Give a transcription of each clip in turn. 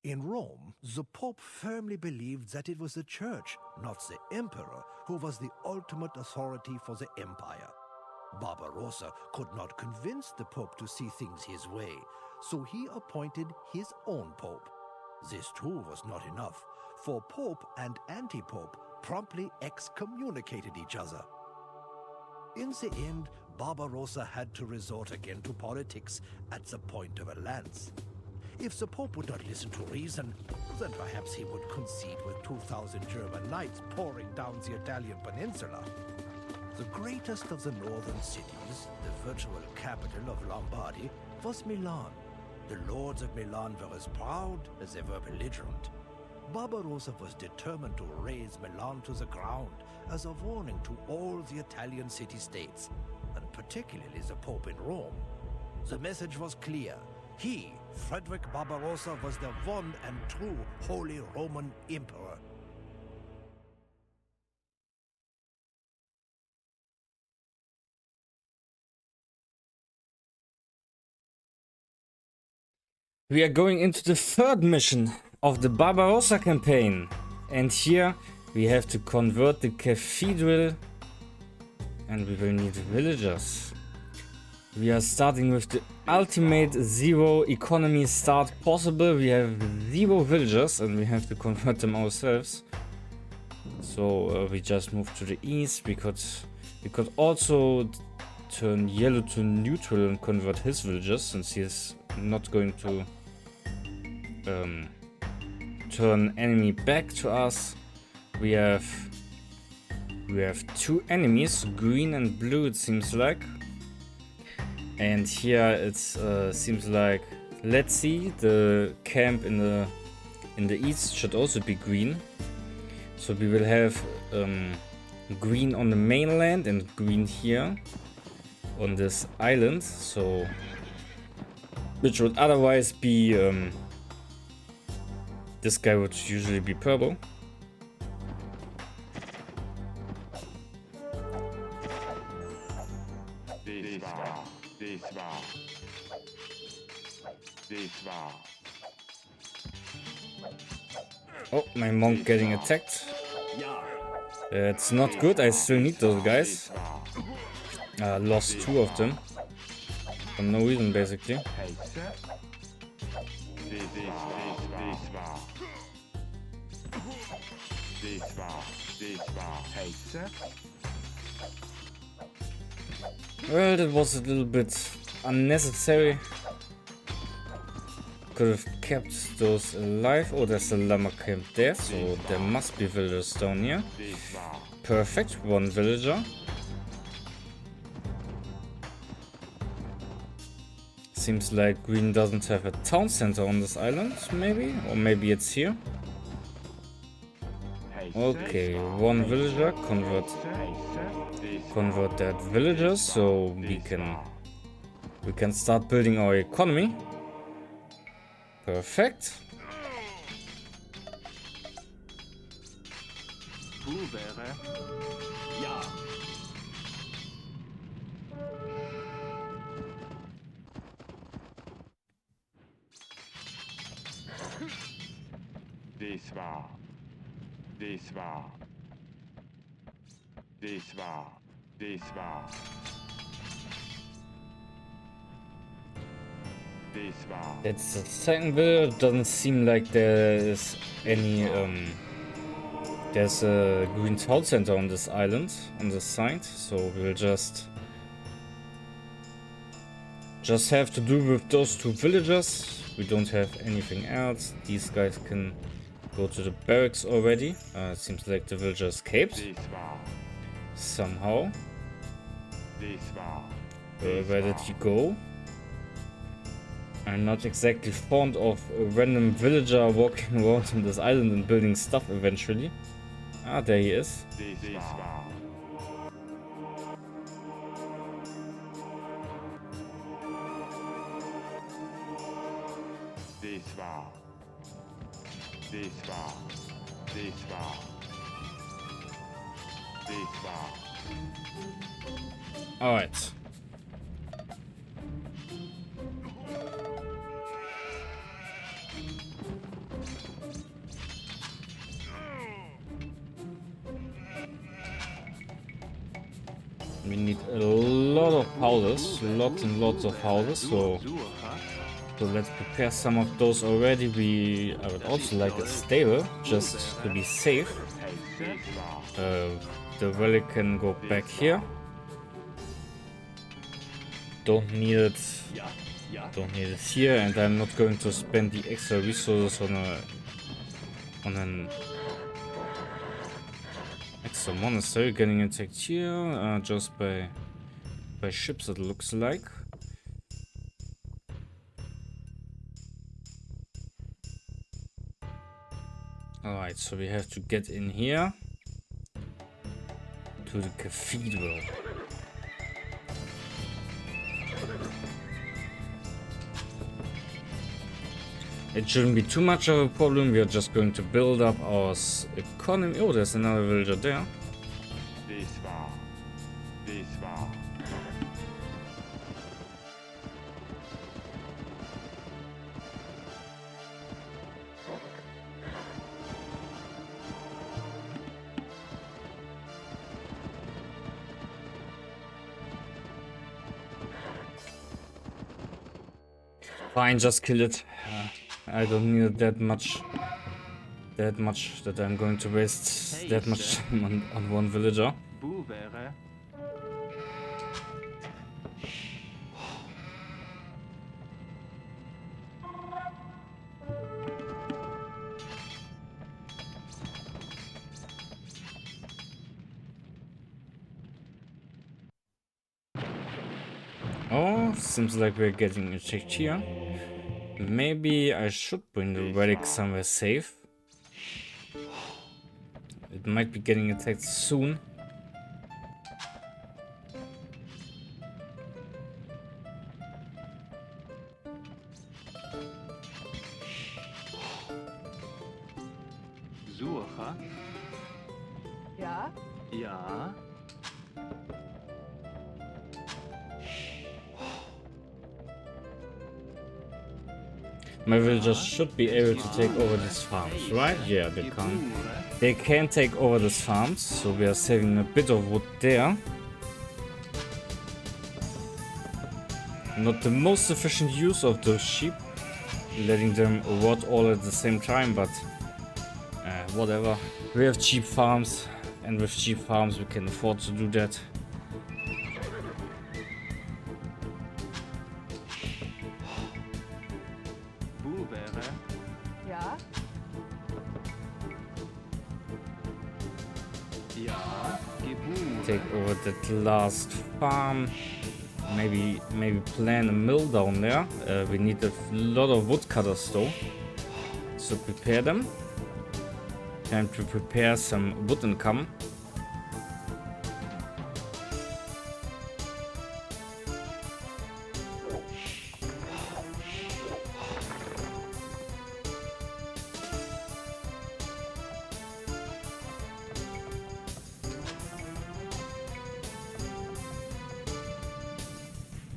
In Rome, the Pope firmly believed that it was the Church, not the Emperor, who was the ultimate authority for the empire. Barbarossa could not convince the Pope to see things his way, so he appointed his own Pope. This too was not enough, for Pope and anti-Pope promptly excommunicated each other. In the end, Barbarossa had to resort again to politics at the point of a lance. If the Pope would not listen to reason, then perhaps he would concede with 2,000 German knights pouring down the Italian peninsula. The greatest of the northern cities, the virtual capital of Lombardy, was Milan. The lords of Milan were as proud as they were belligerent. Barbarossa was determined to raze Milan to the ground as a warning to all the Italian city-states, and particularly the Pope in Rome. The message was clear. He, Frederick Barbarossa, was the one and true Holy Roman Emperor. We are going into the third mission of the Barbarossa campaign, and here we have to convert the cathedral and we will need villagers. We are starting with the ultimate zero economy start possible. We have 0 villagers and we have to convert them ourselves. So we just move to the east. We could also turn yellow to neutral and convert his villagers, since he is not going to turn enemy back to us. We have 2 enemies, green and blue it seems like. And here it seems like, let's see, the camp in the east should also be green. So we will have green on the mainland and green here on this island. So which would otherwise be this guy would usually be purple. Oh, my monk getting attacked. It's not good, I still need those guys. Lost 2 of them. For no reason, basically. Well, that was a little bit unnecessary. Could have kept those alive. Oh, there's a llama camp there, so there must be villagers down here. Perfect, 1 villager. Seems like green doesn't have a town center on this island, maybe? Or maybe it's here. Okay, 1 villager, convert that villager, so we can start building our economy. Perfect. That's the second village. Doesn't seem like there is any there's a green town center on this island, on this side, so we'll just have to do with those 2 villagers. We don't have anything else. These guys can go to the barracks already. It seems like the villager escaped somehow. Where did he go? I'm not exactly fond of a random villager walking around on this island and building stuff eventually. Ah, there he is. Alright. We need a lot of houses, lots and lots of houses, so let's prepare some of those already. I would also like a stable, just to be safe. The relic can go back here. Don't need it here, and I'm not going to spend the extra resources on an extra monastery getting attacked here, just by ships, it looks like. Alright, so we have to get in here to the cathedral. It shouldn't be too much of a problem. We are just going to build up our economy. Oh, there's another villager there. Fine, just kill it. I don't need it that much that I'm going to waste that much time on one villager. Oh, seems like we're getting attacked here. Maybe I should bring the relic somewhere safe. It might be getting attacked soon. Ja? Ja. My villagers should be able to take over these farms, right? Yeah, they can. They can take over these farms, so we are saving a bit of wood there. Not the most efficient use of those sheep, letting them rot all at the same time, but whatever. We have cheap farms, and with cheap farms we can afford to do that. Ja? Take over that last farm. Maybe plan a mill down there. We need a lot of woodcutters though, so prepare them. Time to prepare some wood income.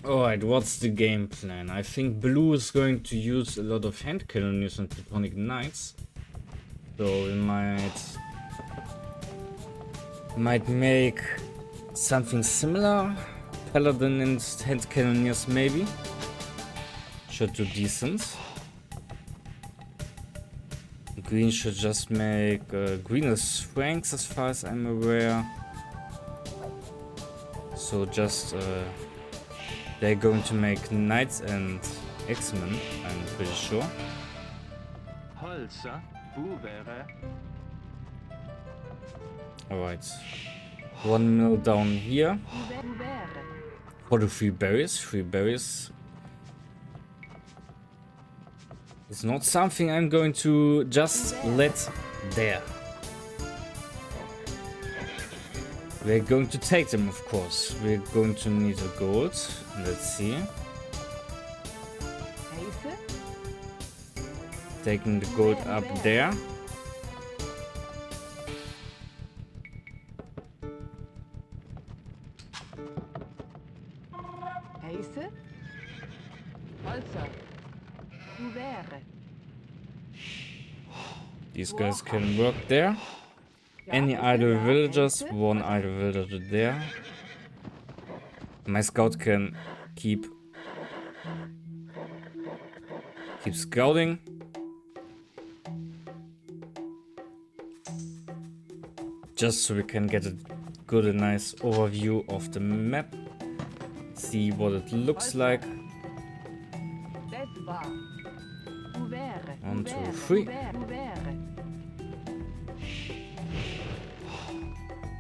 Alright, what's the game plan? I think blue is going to use a lot of hand cannoneers and Teutonic Knights. So we might make something similar. Paladin and hand cannoneers maybe. Should do decent. Green should just make greenest Franks as far as I'm aware. So just they're going to make Knights and X-Men, I'm pretty sure. Alright. One mill down here. For the free berries. Free berries. It's not something I'm going to just let there. We're going to take them, of course. We're going to need a gold. Let's see. Taking the gold up there. These guys can work there. Any idle villagers, one idle villager there. My scout can keep scouting. Just so we can get a good and nice overview of the map. See what it looks like. 1, 2, 3.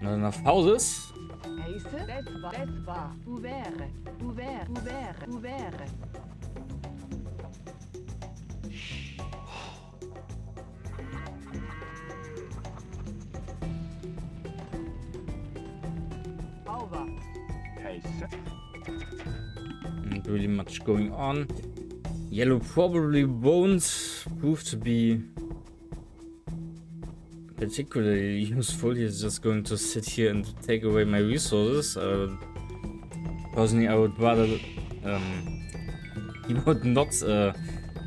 Not enough houses. Not really much going on. Yellow probably won't prove to be particularly useful. He's just going to sit here and take away my resources. Personally, I would rather he would not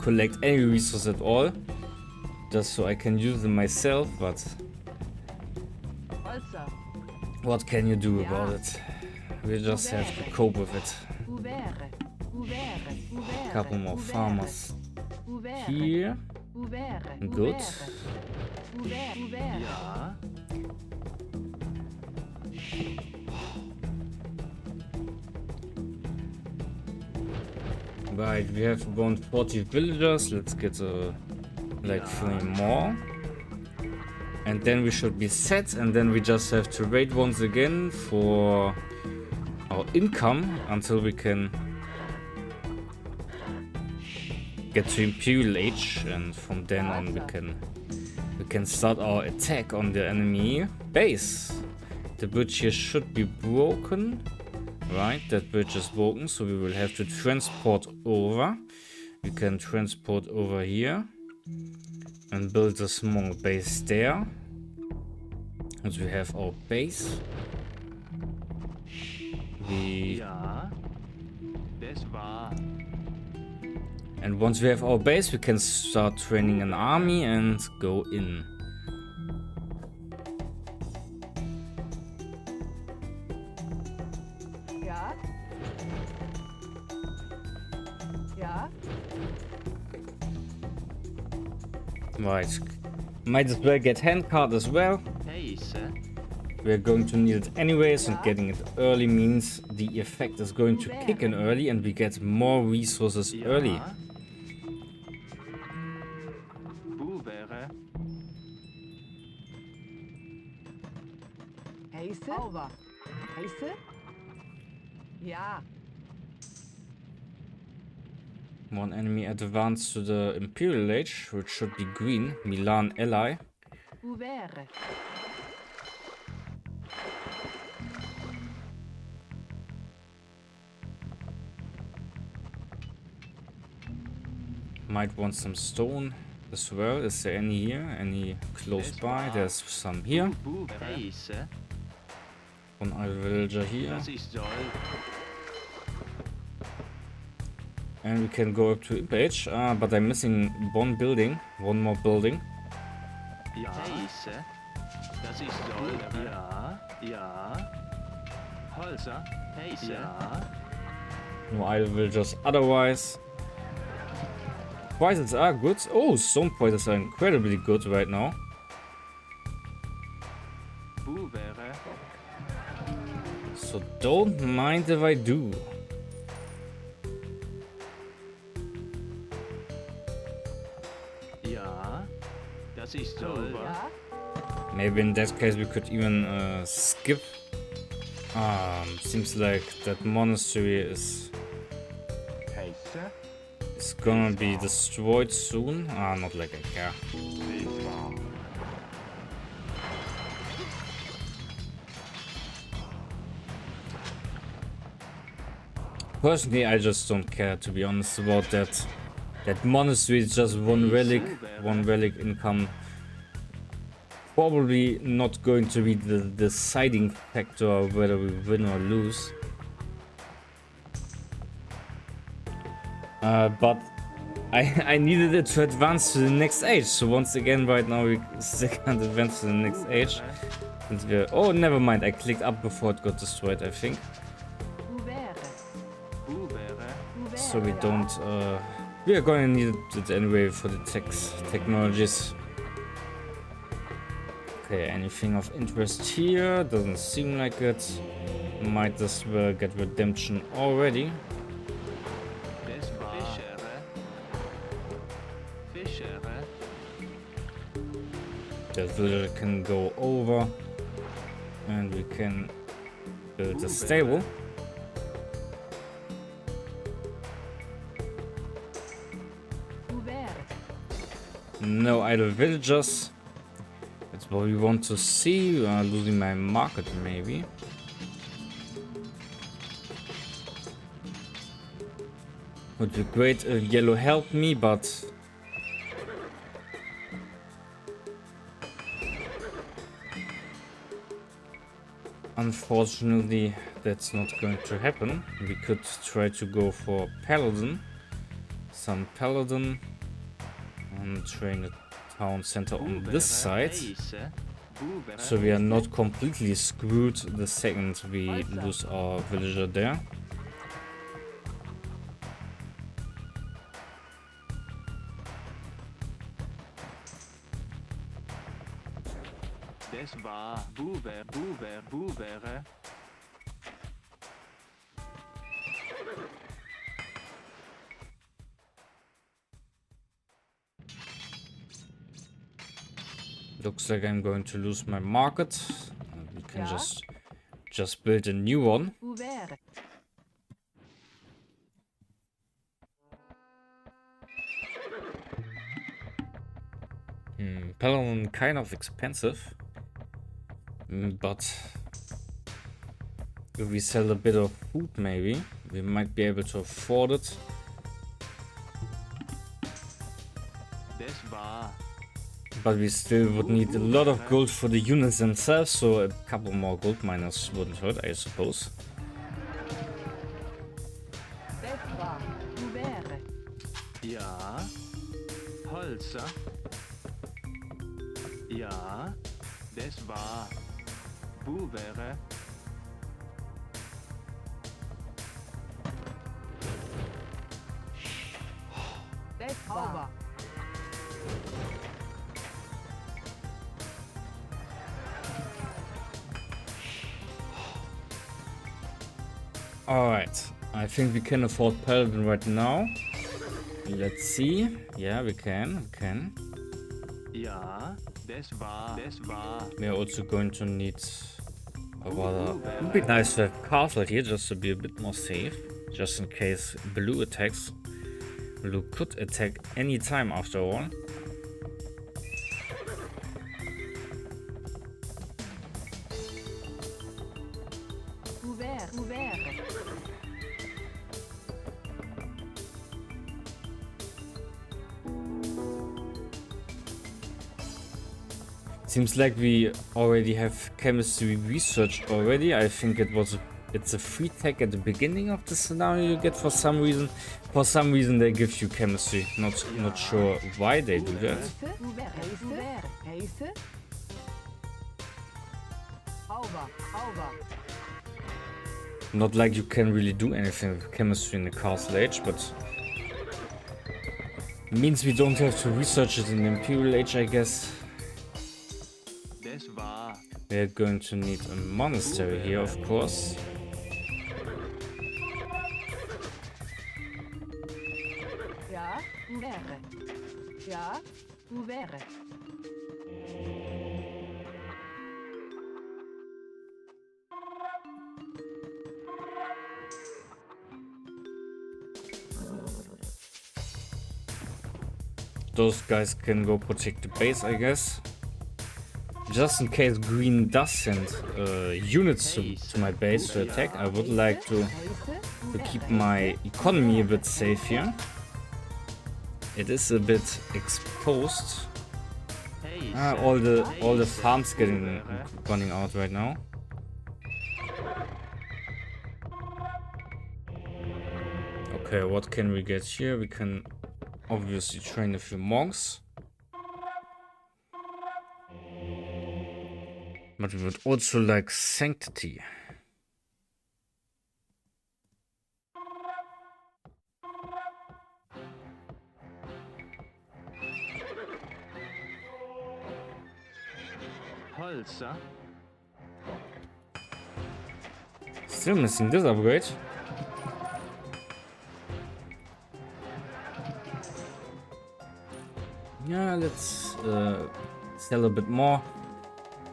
collect any resource at all, just so I can use them myself. But what can you do about it? We just have to cope with it. Couple more farmers here. Good. Right, we have around 40 villagers. Let's get like 3 more. And then we should be set, and then we just have to wait once again for our income until we can get to Imperial Age, and from then on we can start our attack on the enemy base. The bridge here should be broken. Right, that bridge is broken, so we will have to transport over. We can transport over here and build a small base there. Once we have our base, and once we have our base, we can start training an army and go in. Right, might as well get handcart as well. We're going to need it anyways, and getting it early means the effect is going to kick in early and we get more resources early. One enemy advanced to the Imperial Age, which should be green. Milan ally. Might want some stone as well. Is there any here? Any close by? There's some here. One idle villager here. And we can go up to Impage, but I'm missing one building, one more building. No idle villagers otherwise. Prices are good. Oh, stone prices are incredibly good right now. So don't mind if I do. Maybe in that case we could even skip. Seems like that monastery is gonna be destroyed soon. Not like I care. Personally, I just don't care, to be honest, about that. That monastery is just one relic income. Probably not going to be the deciding factor of whether we win or lose. But I needed it to advance to the next age. So once again, right now we still can't advance to the next age. Oh, never mind. I clicked up before it got destroyed, I think. so we don't. We are going to need it anyway for the technologies. Okay, anything of interest here? Doesn't seem like it. Might as well get redemption already. The villager can go over and we can build a stable. No idle villagers. That's what we want to see. Losing my market maybe. Would be great if yellow helped me, but unfortunately that's not going to happen. We could try to go for paladin, some paladin, and train the town center on this side, so we are not completely screwed the second we lose our villager there. Looks like I'm going to lose my market. We can just build a new one. Paladin kind of expensive, but if we sell a bit of food maybe, we might be able to afford it. But we still would need a lot of gold for the units themselves, so a couple more gold miners wouldn't hurt, I suppose. Ja, Holzer. Ja, das war Buvere. Das war Alright, I think we can afford Paladin right now. Let's see. Yeah, we can. Ja, das war. We're also going to need a rather... It would be nice to have a castle here just to be a bit more safe. Just in case blue attacks. Blue could attack any time after all. Seems like we already have chemistry researched already. I think it's a free tech at the beginning of the scenario you get for some reason. For some reason they give you chemistry. Not sure why they do that. Not like you can really do anything with chemistry in the Castle Age, but means we don't have to research it in the Imperial Age, I guess. We're going to need a monastery here, of course. Those guys can go protect the base, I guess. Just in case green does send units to my base to attack, I would like to keep my economy a bit safe here. It is a bit exposed. All the farms running out right now. Okay, what can we get here? We can obviously train a few monks. But we would also like sanctity. Holzer. Still missing this upgrade. Yeah, let's sell a bit more.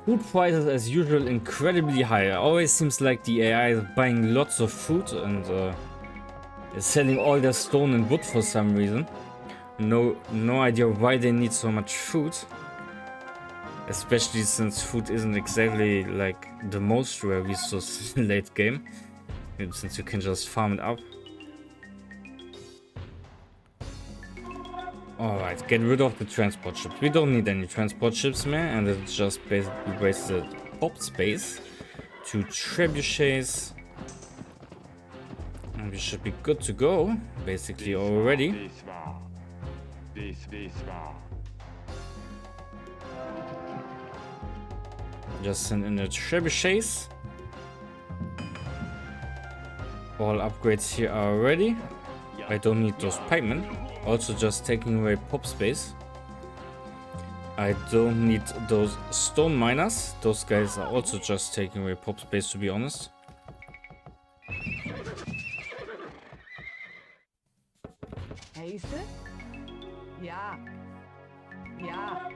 Food prices as usual incredibly high. It always seems like the AI is buying lots of food and is selling all their stone and wood for some reason. No idea why they need so much food. Especially since food isn't exactly like the most rare resource in late game. Since you can just farm it up. Alright, get rid of the transport ships. We don't need any transport ships more, and it's just basically wasted pop space. 2 trebuchets. And we should be good to go, basically already. Just send in the trebuchets. All upgrades here are ready. I don't need those pikemen. Also just taking away pop space. I don't need those stone miners. Those guys are also just taking away pop space, to be honest. Heiße? Ja. Ja.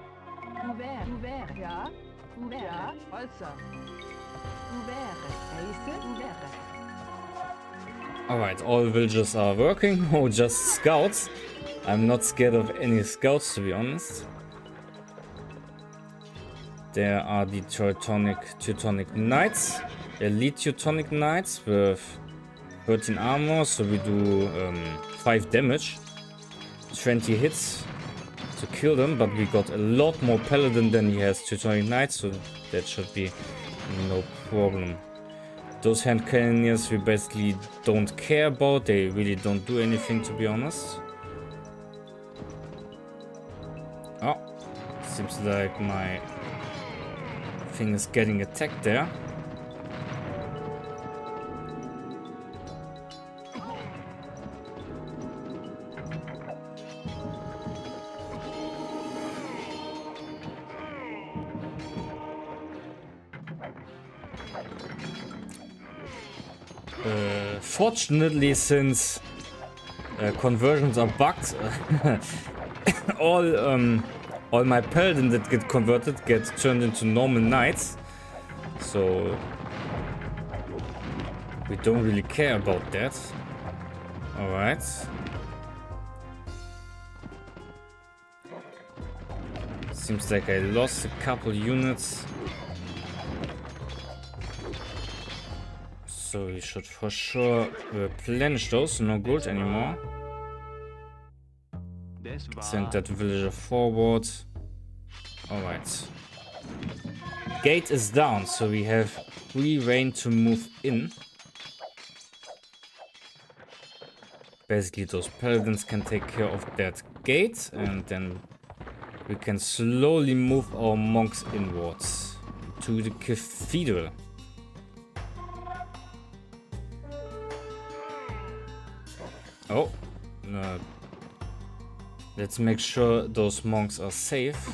Ouvert. Ja. Ouvert. Ja. Holzer. Ouvert. Heiße? Ouvert. Alright, all villagers are working. Oh, just scouts. I'm not scared of any scouts, to be honest. There are the Teutonic Knights. Elite Teutonic Knights with 13 armor, so we do 5 damage. 20 hits to kill them, but we got a lot more Paladin than he has Teutonic Knights, so that should be no problem. Those hand cannoneers we basically don't care about. They really don't do anything, to be honest. Oh, seems like my thing is getting attacked there. Fortunately, since conversions are bugged, all my paladin that get converted get turned into normal knights, so we don't really care about that. All right. Seems like I lost a couple units. So we should for sure replenish those. No gold anymore. Send that villager forward. Alright. Gate is down, so we have free reign to move in. Basically those paladins can take care of that gate, and then we can slowly move our monks inwards to the cathedral. Oh, let's make sure those monks are safe.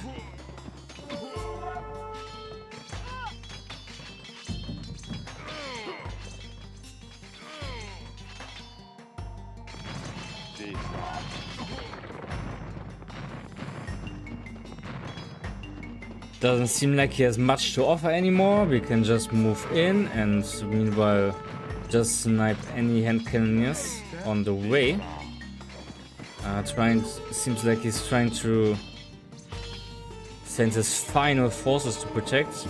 Doesn't seem like he has much to offer anymore. We can just move in and meanwhile just snipe any hand cannoneers on the way. Seems like he's trying to send his final forces to protect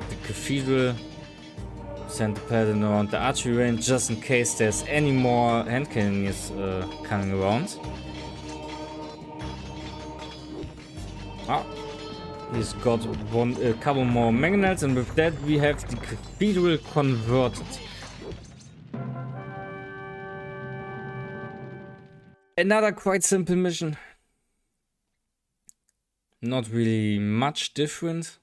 the cathedral. Send the paladin around the archery range just in case there's any more hand cannoneers coming around. Ah, he's got a couple more mangonels, and with that we have the cathedral converted. Another quite simple mission. Not really much different.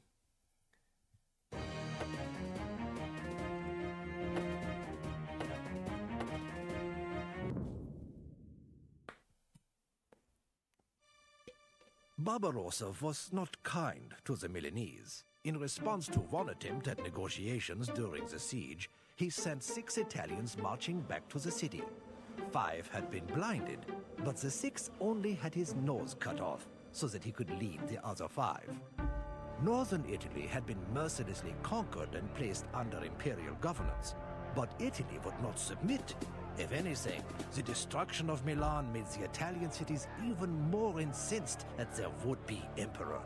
Barbarossa was not kind to the Milanese. In response to one attempt at negotiations during the siege, he sent 6 Italians marching back to the city. 5 had been blinded, but the 6th only had his nose cut off so that he could lead the other 5. Northern Italy had been mercilessly conquered and placed under imperial governance, but Italy would not submit. If anything, the destruction of Milan made the Italian cities even more incensed at their would-be emperor.